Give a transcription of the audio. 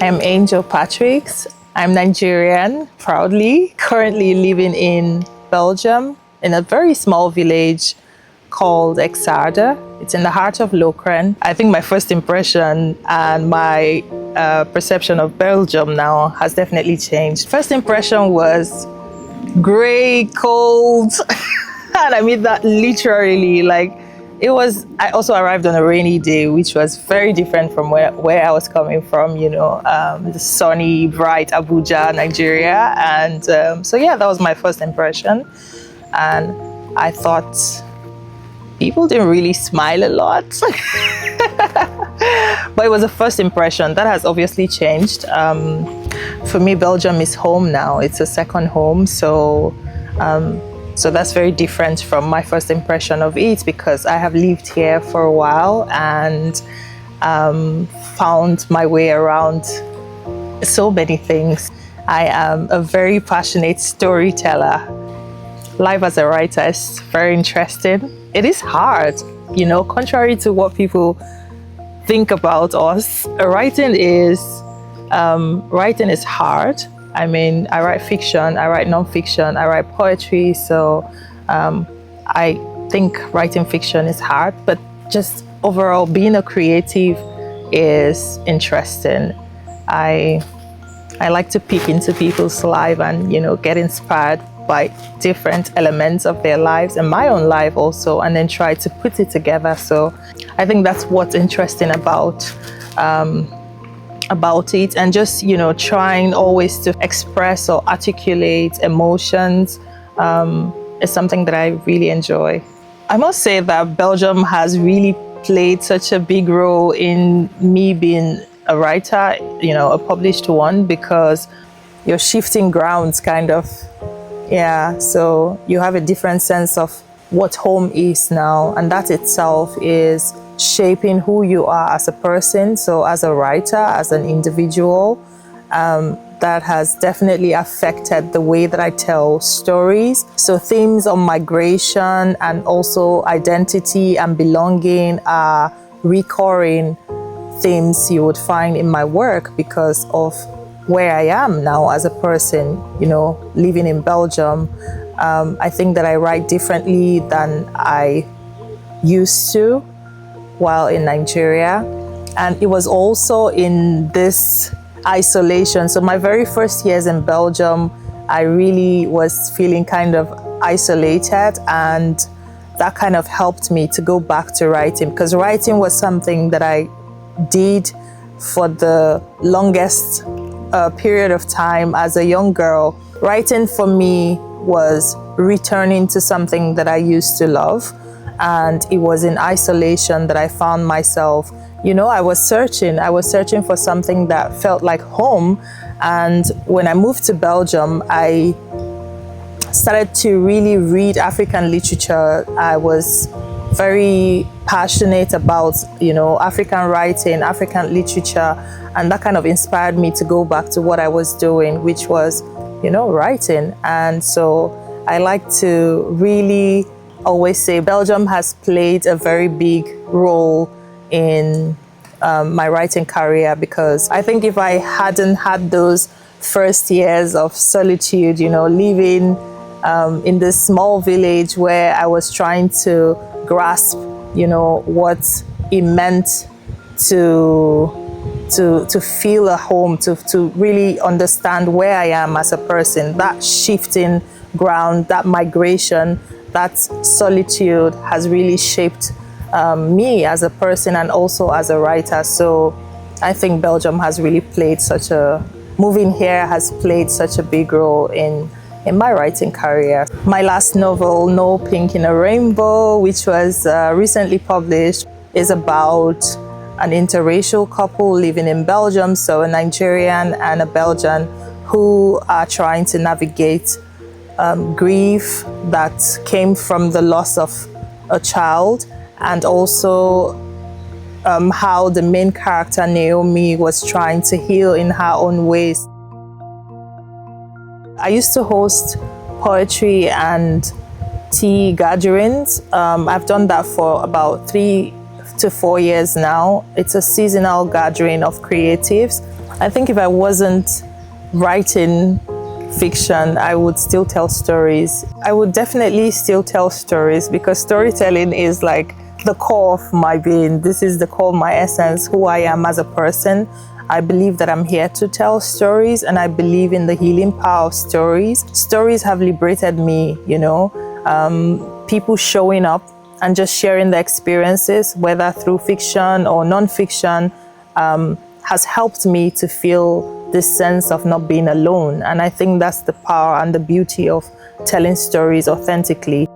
I'm Angel Patricks. I'm Nigerian, proudly, currently living in Belgium in a very small village called Exarde. It's in the heart of Lokeren. I think my first impression and my perception of Belgium now has definitely changed. First impression was gray, cold, and I mean that literally. I also arrived on a rainy day, which was very different from where I was coming from, the sunny, bright Abuja, Nigeria. And so, yeah, that was my first impression. And I thought people didn't really smile a lot. But it was a first impression. That has obviously changed. For me, Belgium is home now. It's a second home. So that's very different from my first impression of it, because I have lived here for a while and found my way around so many things. I am a very passionate storyteller. Life as a writer is very interesting. It is hard, contrary to what people think about us. Writing is hard. I mean, I write fiction, I write non-fiction, I write poetry. So I think writing fiction is hard, but just overall being a creative is interesting. I like to peek into people's life and, get inspired by different elements of their lives and my own life also, and then try to put it together. So I think that's what's interesting about it, and just trying always to express or articulate emotions is something that I really enjoy. I must say that Belgium has really played such a big role in me being a writer, a published one, because you're shifting grounds kind of. Yeah, so you have a different sense of what home is now, and that itself is shaping who you are as a person. So as a writer, as an individual, that has definitely affected the way that I tell stories. So themes on migration and also identity and belonging are recurring themes you would find in my work because of where I am now as a person, living in Belgium. I think that I write differently than I used to while in Nigeria. And it was also in this isolation. So my very first years in Belgium, I really was feeling kind of isolated, and that kind of helped me to go back to writing, because writing was something that I did for the longest period of time as a young girl. Writing for me was returning to something that I used to love, and it was in isolation that I found myself. I was searching for something that felt like home. And when I moved to Belgium, I started to really read African literature. I was very passionate about, African writing, African literature, and that kind of inspired me to go back to what I was doing, which was, writing. And so I like to really always say Belgium has played a very big role in my writing career, because I think if I hadn't had those first years of solitude, living in this small village where I was trying to grasp, what it meant to feel a home, to really understand where I am as a person, that shifting ground, that migration, that solitude has really shaped me as a person and also as a writer. So I think Belgium has really played moving here has played such a big role in my writing career. My last novel, No Pink in a Rainbow, which was recently published, is about an interracial couple living in Belgium, so a Nigerian and a Belgian, who are trying to navigate grief that came from the loss of a child, and also how the main character, Naomi, was trying to heal in her own ways. I used to host poetry and tea gatherings. I've done that for about 3 to 4 years now. It's a seasonal gathering of creatives. I think if I wasn't writing fiction, I would still tell stories. I would definitely still tell stories because storytelling is like the core of my being. This is the core of my essence, who I am as a person. I believe that I'm here to tell stories, and I believe in the healing power of stories. Stories have liberated me, people showing up and just sharing their experiences, whether through fiction or non-fiction, has helped me to feel this sense of not being alone. And I think that's the power and the beauty of telling stories authentically.